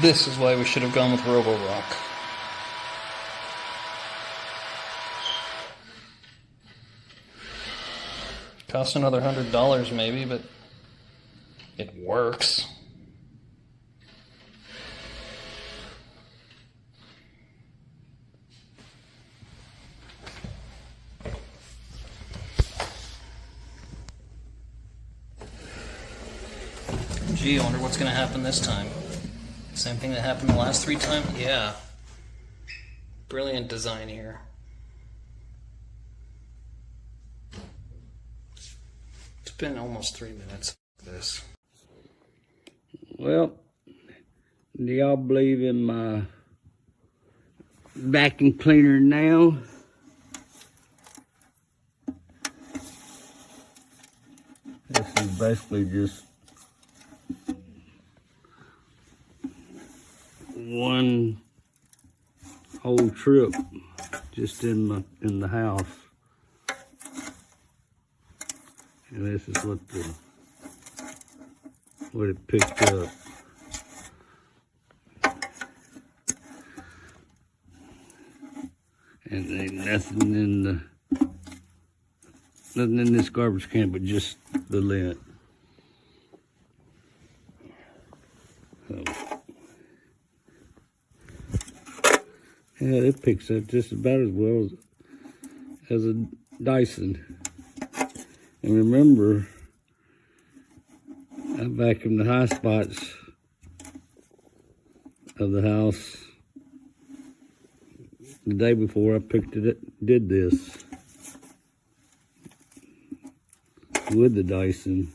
This is why we should have gone with Roborock. Cost another $100 maybe, but it works. Gee, I wonder what's going to happen this time. Same thing that happened the last 3 times? Yeah. Brilliant design here. It's been almost 3 minutes of this. Well, do y'all believe in my vacuum cleaner now? This is basically just one whole trip just in the house, and this is what it picked up. And ain't nothing in this garbage can but just the lint. So, yeah, it picks up just about as well as a Dyson. And remember, I vacuumed the high spots of the house the day before I did this with the Dyson.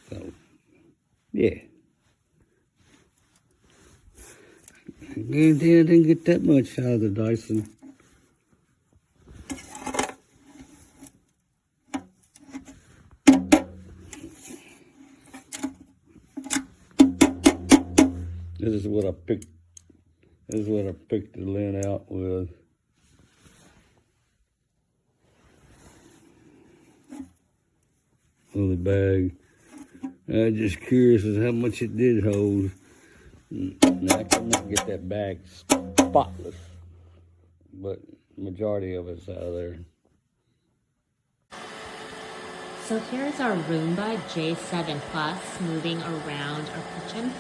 So, yeah. I guarantee I didn't get that much out of the Dyson. This is what I picked. This is what I picked the lint out with. On the bag. I'm just curious as how much it did hold. Now I cannot get that bag spotless, but the majority of it's out of there. So here's our Roomba J7 Plus moving around our kitchen.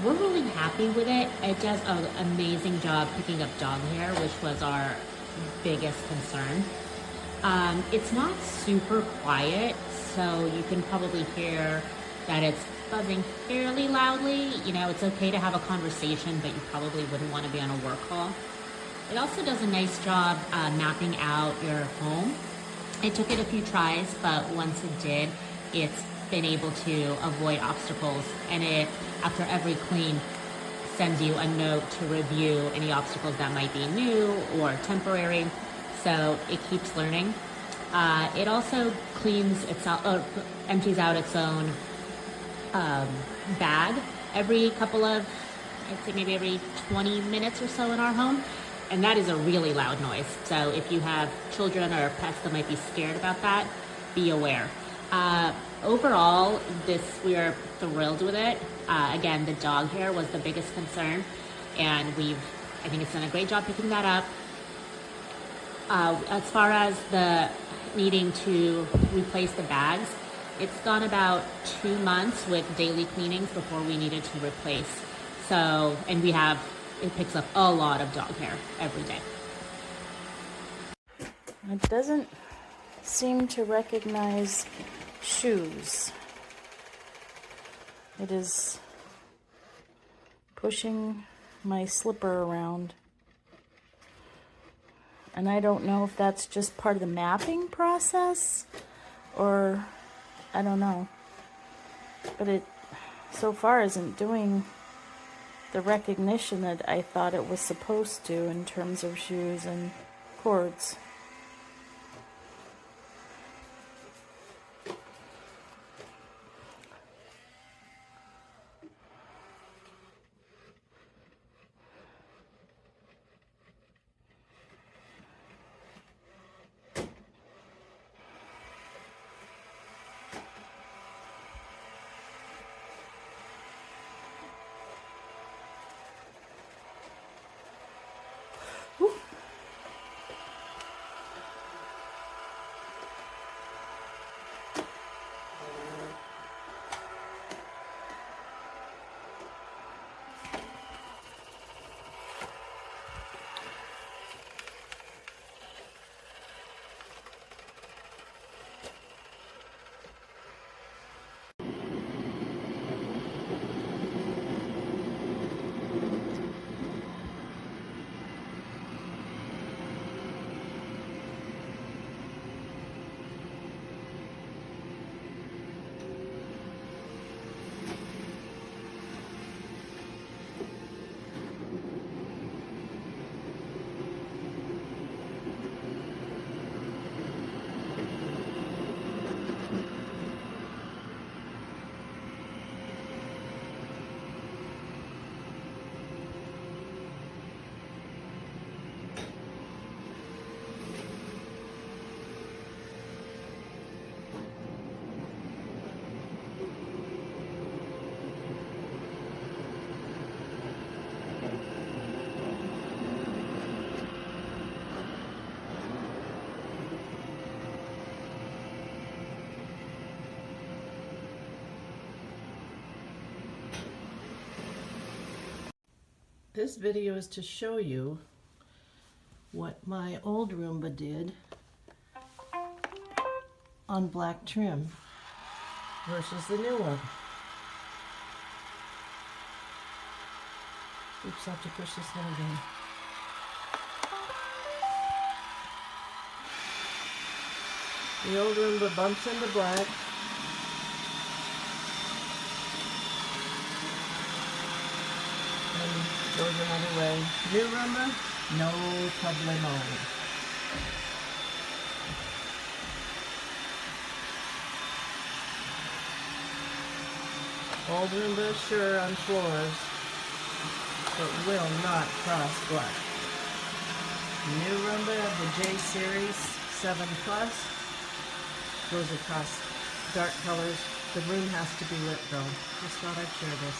We're really happy with it. It does an amazing job picking up dog hair, which was our biggest concern. It's not super quiet, so you can probably hear that it's buzzing fairly loudly. You know, it's okay to have a conversation, but you probably wouldn't want to be on a work call. It also does a nice job mapping out your home. It took it a few tries, but once it did, it's been able to avoid obstacles, and it, after every clean, sends you a note to review any obstacles that might be new or temporary, so it keeps learning. It also cleans itself, or empties out its own bag every couple of, I'd say maybe every 20 minutes or so in our home. And that is a really loud noise. So if you have children or pets that might be scared about that, be aware. Overall, we are thrilled with it. Again, the dog hair was the biggest concern, and I think it's done a great job picking that up. As far as the needing to replace the bags, it's gone about 2 months with daily cleanings before we needed to replace. So, and it picks up a lot of dog hair every day. It doesn't seem to recognize shoes. It is pushing my slipper around. And I don't know if that's just part of the mapping process or I don't know. But it so far isn't doing the recognition that I thought it was supposed to in terms of shoes and cords. This video is to show you what my old Roomba did on black trim versus the new one. Oops, I have to push this one again. The old Roomba bumps into black. Goes another way. New Roomba, no problemo. Old Roomba, sure, on floors, but will not cross black. New Roomba of the J Series 7 Plus goes across dark colors. The room has to be lit though. Just thought I'd share this.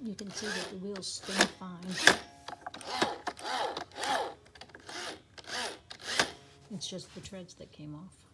You can see that the wheels spin fine. It's just the treads that came off.